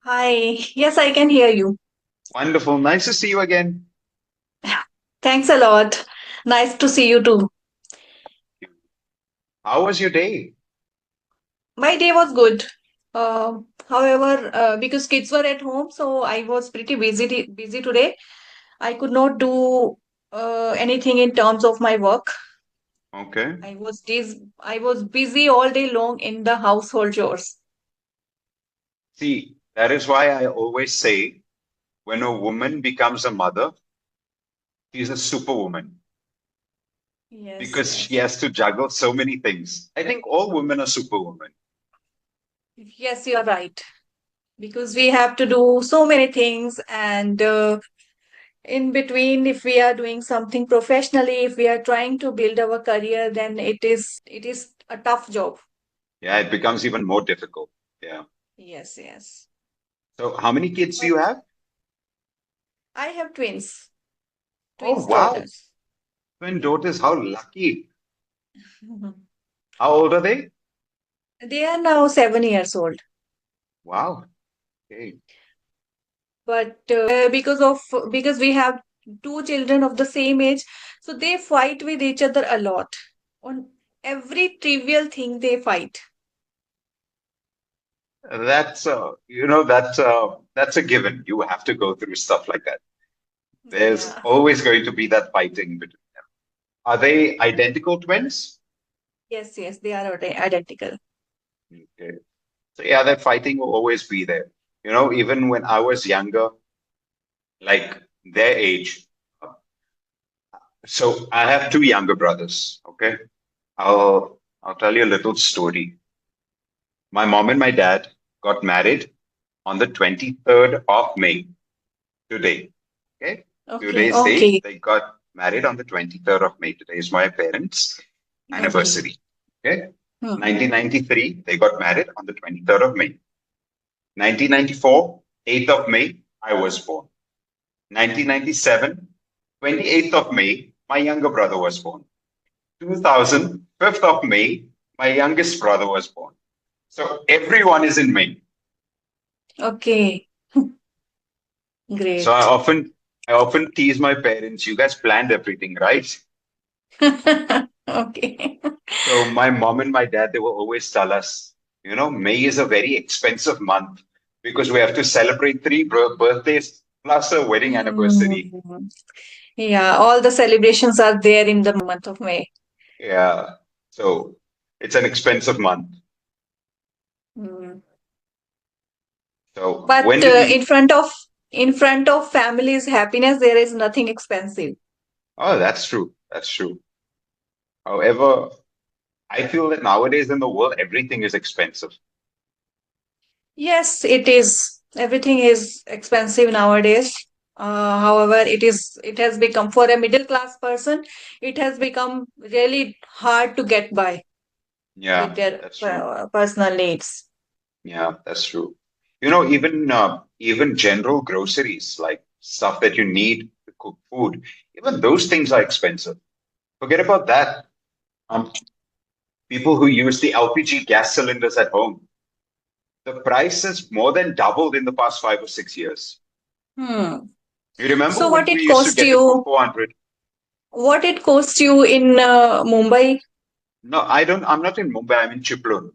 Hi. Yes, I can hear you. Wonderful. Nice to see you again. Thanks a lot. Nice to see you too. How was your day? My day was good. However, because kids were at home, so I was pretty busy today. I could not do anything in terms of my work. Okay. I was busy all day long in the household chores. See, that is why I always say when a woman becomes a mother, she's a superwoman Yes, because she yes. has to juggle so many things. I think all women are superwomen. Yes, you're right. Because we have to do so many things and in between, if we are doing something professionally, if we are trying to build our career, then it is a tough job. Yeah, it becomes even more difficult. Yeah. Yes, yes. So, how many kids do But you have? I have Oh, twins wow. daughters. Twin Yeah. daughters. How lucky. How old are they? They are now 7 years old. Wow. Okay. But because we have two children of the same age, so they fight with each other a lot. On every trivial thing they fight. That's a given. You have to go through stuff like that. There's Yeah. always going to be that fighting between them. Are they identical twins? Yes, yes, they are identical. Okay. So yeah, that fighting will always be there. Even when I was younger, like their age. So I have two younger brothers. Okay. I'll tell you a little story. My mom and my dad got married on the 23rd of May today. Okay. Okay, Today's date, okay, they got married on the 23rd of May. Today is my parents' okay. anniversary. Okay. Hmm. 1993, they got married on the 23rd of May. 1994, 8th of May, I was born. 1997, 28th of May, my younger brother was born. 2000, 5th of May, my youngest brother was born. So everyone is in May. Okay, So great. I often tease my parents, you guys planned everything, right? Okay. So my mom and my dad, they will always tell us, May is a very expensive month because we have to celebrate three birthdays plus a wedding anniversary. Hmm. Yeah, all the celebrations are there in the month of May. Yeah. So it's an expensive month. Hmm. So But when did you? in front of family's happiness, there is nothing expensive. Oh, that's true. That's true. However, I feel that nowadays in the world, everything is expensive. Yes, it is. Everything is expensive nowadays. However, it has become for a middle class person, it has become really hard to get by with Yeah, their that's true. personal needs. Yeah, that's true. Even general groceries like stuff that you need to cook food, even those things are expensive. Forget about that. Um, People who use the LPG gas cylinders at home, the price has more than doubled in the past 5 or 6 years. Hmm. You remember So when we used to get it for 400? what it cost you in Mumbai? No, I don't. I'm not in Mumbai. I'm in Chiplun.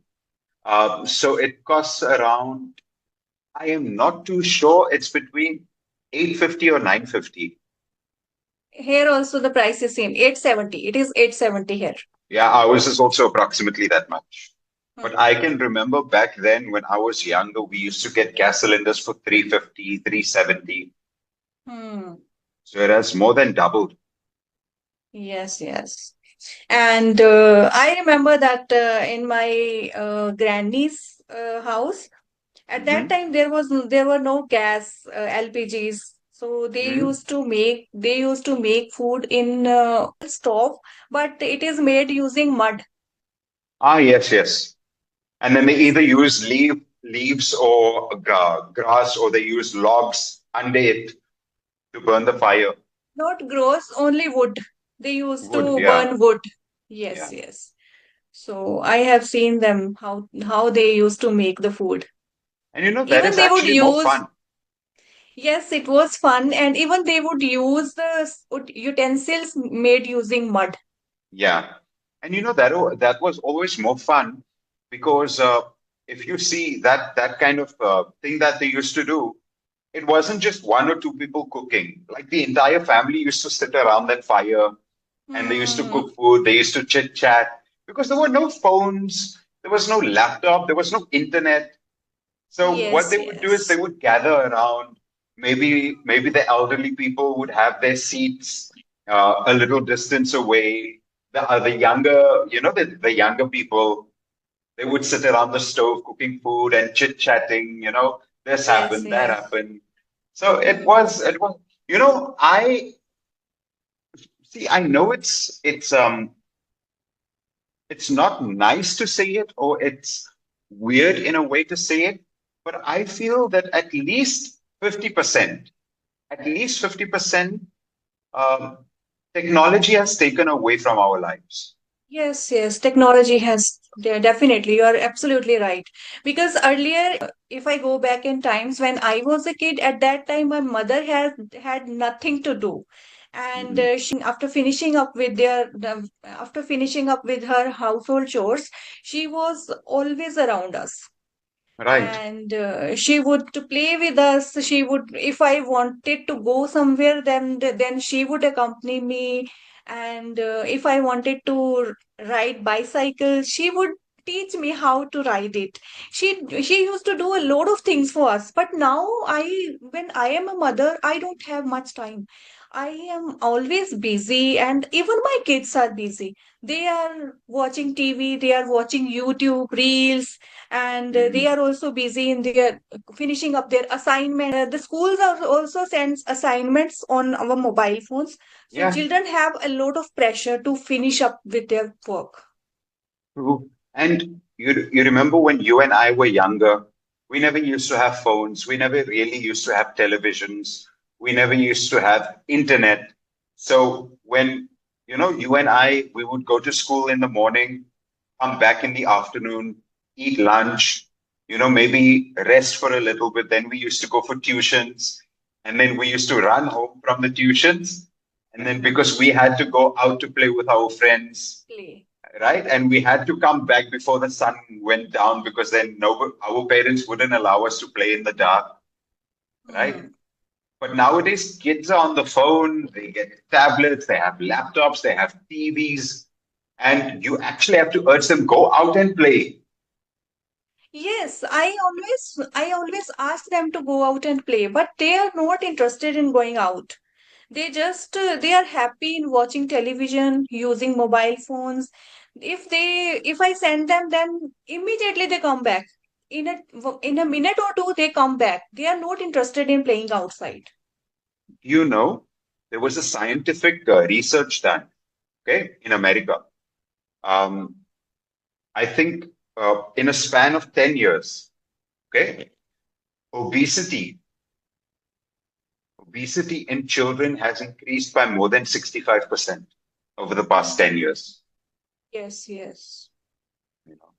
So it costs around. I am not too sure. It's between 850 or 950. Here also the price is same, 870. It is 870 here. Yeah, ours is also approximately that much. But Hmm. I can remember back then when I was younger, we used to get gas cylinders for 350, 370. Hmm. So it has more than doubled. Yes, yes. And I remember that in my granny's house, at that Hmm. time there were no gas LPGs. So Hmm. they used to make food in stove, but it is made using mud. Ah, yes, yes. And then they Yes. either use leaves or grass, or they use logs under it to burn the fire. Not gross, only wood. They used Wood, to yeah, burn wood. Yes, yeah. yes. So I have seen them how they used to make the food. And you know, that Even is they would actually more use, fun. yes, it was fun, and even they would use the utensils made using mud. Yeah. And you know, that was always more fun because if you see that kind of thing that they used to do, it wasn't just one or two people cooking. Like the entire family used to sit around that fire and they used to Hmm. cook food, they used to chit chat because there were no phones, there was no laptop, there was no internet. So what Yes, they would do is they yes, would gather around. Maybe the elderly people would have their seats a little distance away. The younger, the younger people, they would sit around the stove cooking food and chit chatting. This yes, happened, that yes. happened. So Hmm. it was. I see. I know it's not nice to say it or it's weird in a way to say it, but I feel that at least 50%, um, technology has taken away from our lives. Yes, yes, technology has, yeah, definitely, you are absolutely right. Because earlier, if I go back in times when I was a kid, at that time my mother had nothing to do, and Mhm. after finishing up with her household chores, she was always around us, Right. and she would to play with us. She would, if I wanted to go somewhere, then she would accompany me, and if I wanted to ride bicycle, she would teach me how to ride it. She used to do a lot of things for us, but now I when I am a mother, I don't have much time. I am always busy, and even my kids are busy. They are watching TV, they are watching YouTube reels, and they Mhm. are also busy in their finishing up their assignment. The schools are also sends assignments on our mobile phones, so Yeah. children have a lot of pressure to finish up with their work. True. And you remember when you and I were younger, we never used to have phones. We never really used to have televisions. We never used to have internet. So when, you and I, we would go to school in the morning, come back in the afternoon, eat lunch, maybe rest for a little bit. Then we used to go for tuitions. And then we used to run home from the tuitions. And then because we had to go out to play with our friends, Play. right? And we had to come back before the sun went down because then our parents wouldn't allow us to play in the dark, right? Hmm. But nowadays, kids are on the phone, they get tablets, they have laptops, they have TVs, and you actually have to urge them go out and play. Yes, I always ask them to go out and play, but they are not interested in going out. They are happy in watching television, using mobile phones. If I send them, then immediately they come back. In a minute or two, they come back. They are not interested in playing outside. You know, there was a scientific research done, okay, in America. Um, I think in a span of 10 years, okay, obesity obesity in children has increased by more than 65% over the past 10 years. Yes, yes. You know?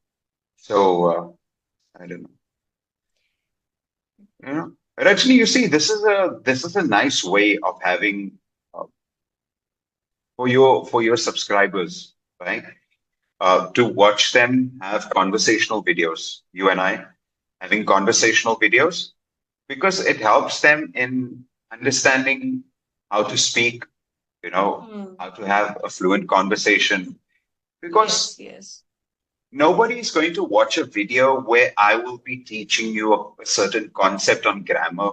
So I don't know. But actually, you see, this is a nice way of having uh, for your subscribers, right? To watch them have conversational videos. You and I having conversational videos because it helps them in understanding how to speak. You know, Hmm. how to have a fluent conversation Yes, because yes. nobody is going to watch a video where I will be teaching you a certain concept on grammar,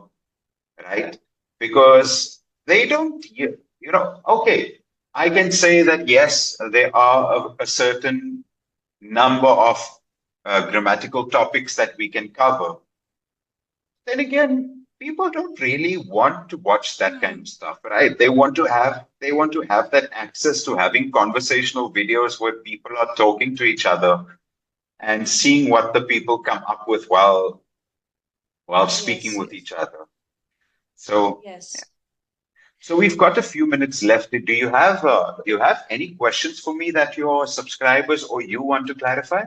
right? Because they don't, okay, I can say that yes, there are a certain number of grammatical topics that we can cover. Then again, people don't really want to watch that kind Hmm. of stuff, right? They want to have that access to having conversational videos where people are talking to each other and seeing what the people come up with while speaking Yes, with yes. each other. So yeah. Yes. So we've got a few minutes left. Do you have any questions for me that your subscribers or you want to clarify?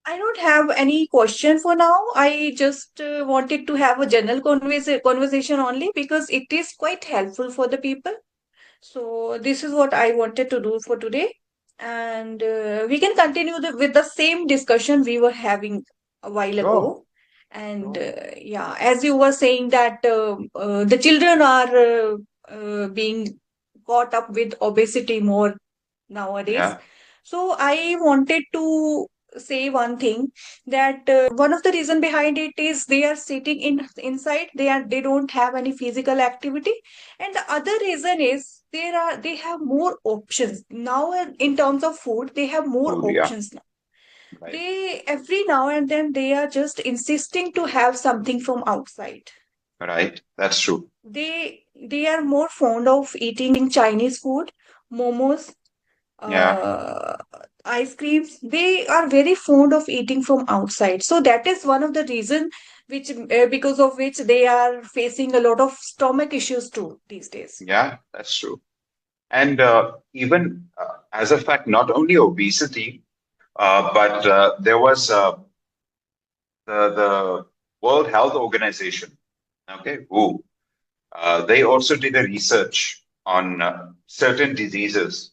I don't have any question for now. I just wanted to have a general conversation only because it is quite helpful for the people. So this is what I wanted to do for today, and we can continue with the same discussion we were having a while Sure, ago. And sure. yeah, as you were saying that the children are being caught up with obesity more nowadays. Yeah, So I wanted to say one thing that one of the reason behind it is they are sitting inside, they don't have any physical activity, and the other reason is they have more options now. In terms of food, they have more food. Yeah, options now. right, They every now and then they are just insisting to have something from outside. right. That's true. They are more fond of eating Chinese food, momos, Yeah, uh, ice creams. They are very fond of eating from outside. So that is one of the reason which because of which they are facing a lot of stomach issues too these days. yeah, that's true. And even as a fact, not only obesity, but there was the World Health Organization, okay, WHO. They also did a research on certain diseases,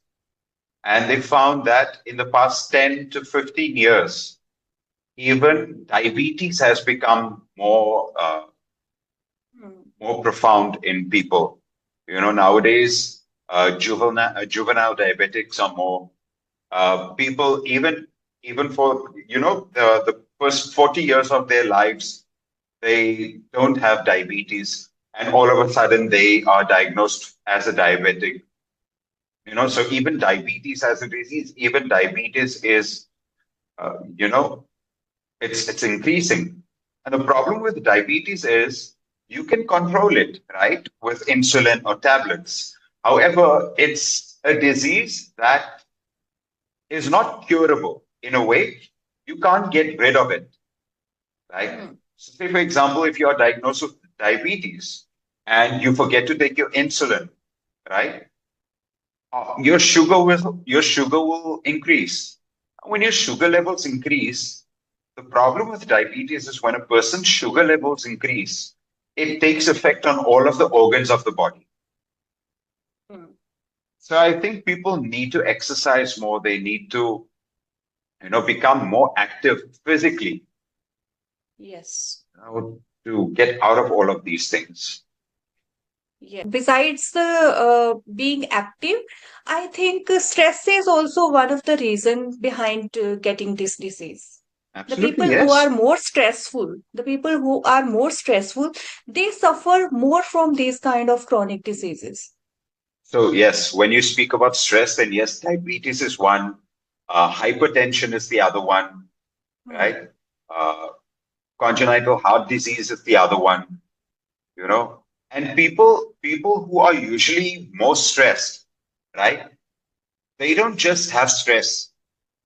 and they found that in the past 10 to 15 years, even diabetes has become Hmm. more profound in people. Nowadays, juvenile diabetics are more people, even for the first 40 years of their lives, they don't have diabetes, and all of a sudden they are diagnosed as a diabetic. So even diabetes as a disease, even diabetes is, uh, you know, it's increasing. And the problem with diabetes is you can control it, right, with insulin or tablets. However, it's a disease that is not curable in a way. You can't get rid of it, right? Hmm. So say, for example, if you are diagnosed with diabetes and you forget to take your insulin, right? Your sugar will increase. When your sugar levels increase, the problem with diabetes is when a person's sugar levels increase, it takes effect on all of the organs of the body. Hmm. So I think people need to exercise more. They need to, become more active physically, Yes. to get out of all of these things. Yeah. Besides the being active, I think stress is also one of the reasons behind getting this disease. Absolutely, yes. The people who are more stressful, they suffer more from these kind of chronic diseases. So yes, when you speak about stress, then yes, diabetes is one, hypertension is the other one, Hmm. right? Uh, Congenital heart disease is the other one, you know. And people who are usually more stressed, right? They don't just have stress.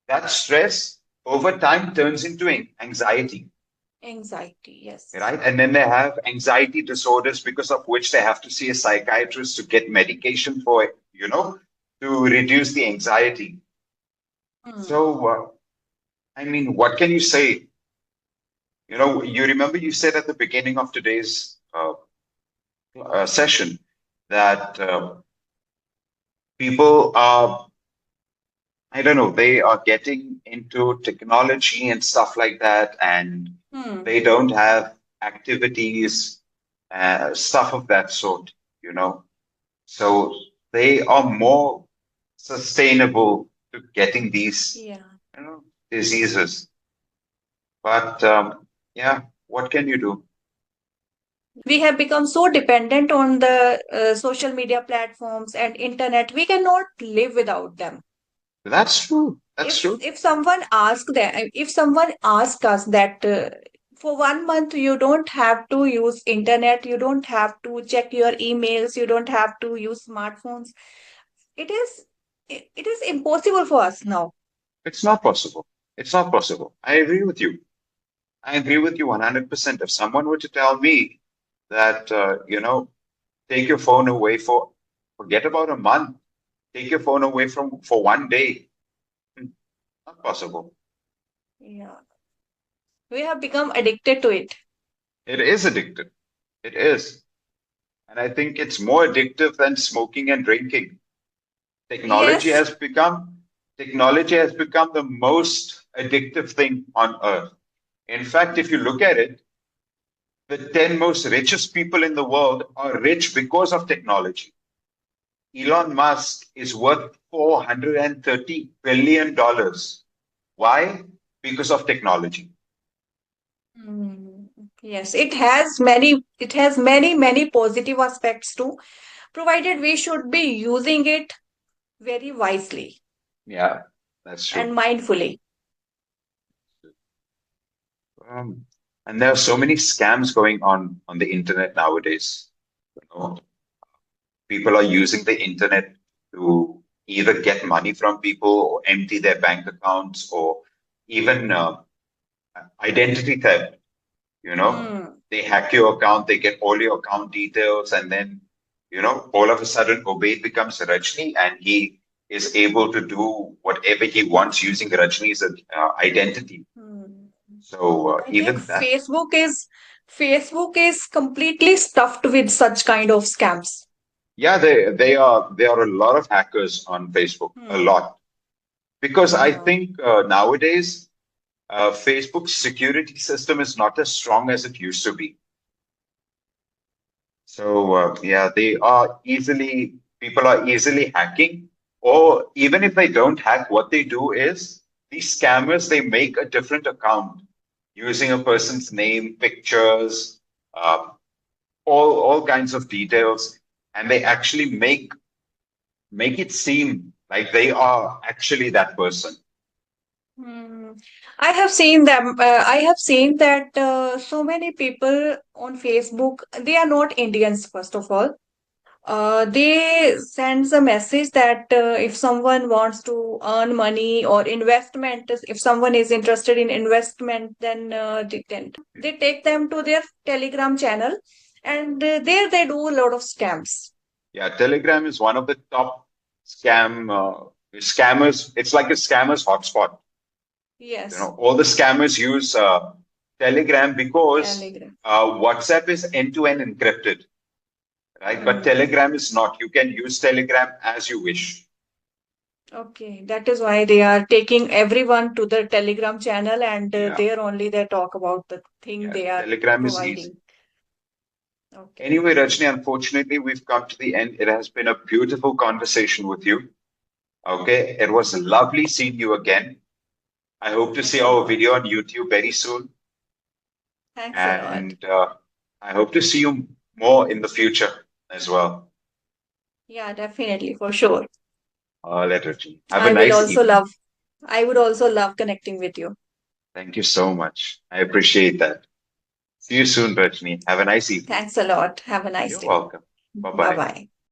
That stress over time turns into anxiety, Anxiety, yes. right? And then they have anxiety disorders because of which they have to see a psychiatrist to get medication for, to reduce the anxiety. Hmm. So, I mean, what can you say? You remember you said at the beginning of today's session that people are, I don't know, they are getting into technology and stuff like that, and Hmm. they don't have activities, stuff of that sort, you know. So they are more sustainable to getting these, Yeah. diseases. But yeah, what can you do? We have become so dependent on the social media platforms and internet. We cannot live without them. That's true. That's if true. if someone asks that if someone asks us that for 1 month you don't have to use internet, you don't have to check your emails, you don't have to use smartphones, it is it is impossible for us now. It's not possible. It's not possible. I agree with you. I agree with you 100%. If someone were to tell me that, take your phone away forget about a month, take your phone away for one day, hmm, not possible. Yeah. We have become addicted to it. It is addictive. It is. And I think it's more addictive than smoking and drinking. Technology Yes. has become technology has become the most addictive thing on earth. In fact, if you look at it, the 10 most richest people in the world are rich because of technology. Elon Musk is worth $430 billion. Why? Because of technology. Mm, yes, it has many positive aspects too, provided we should be using it very wisely Yeah, that's and true. mindfully. Um, and there are so many scams going on the internet nowadays. You know, people are using the internet to either get money from people or empty their bank accounts or even identity theft. You know, Hmm. they hack your account, they get all your account details, and then, all of a sudden, Obaid becomes Rajni and he is able to do whatever he wants using Rajni's identity. Hmm. So I think even that, Facebook is completely stuffed with such kind of scams. yeah, they are a lot of hackers on Facebook, a Hmm. lot. Because I Yeah. think nowadays, Facebook's security system is not as strong as it used to be. So yeah, people are easily hacking, or even if they don't hack, what they do is these scammers, they make a different account using a person's name, pictures, uh, all kinds of details, and they actually make it seem like they are actually that person. Hmm. I have seen them. I have seen that so many people on Facebook, they are not Indians, first of all. They sends a message that if someone wants to earn money or investment, if someone is interested in investment, then they take them to their Telegram channel, and there they do a lot of scams. Yeah, Telegram is one of the top scammers. It's like a scammers hotspot. Yes, All the scammers use Telegram because Telegram. WhatsApp is end-to-end encrypted, right? But Hmm. Telegram is not. You can use Telegram as you wish. Okay, that is why they are taking everyone to the Telegram channel, and Yeah, there only they talk about the thing yeah. they are Telegram is easy. providing. Okay. Anyway, Rajni, unfortunately, we've come to the end. It has been a beautiful conversation with you. Okay, it was lovely seeing you again. I hope to see Thanks a our lot. video on YouTube very soon, Thanks a lot. and I hope to see you more in the future as well. Yeah, definitely, for sure. All right, Rajni. Have a I will nice also evening. love, I would also love connecting with you. Thank you so much. I appreciate that. See you soon, Rajni. Have a nice evening. Thanks a lot. Have a nice You're day. welcome. Bye Bye bye. bye.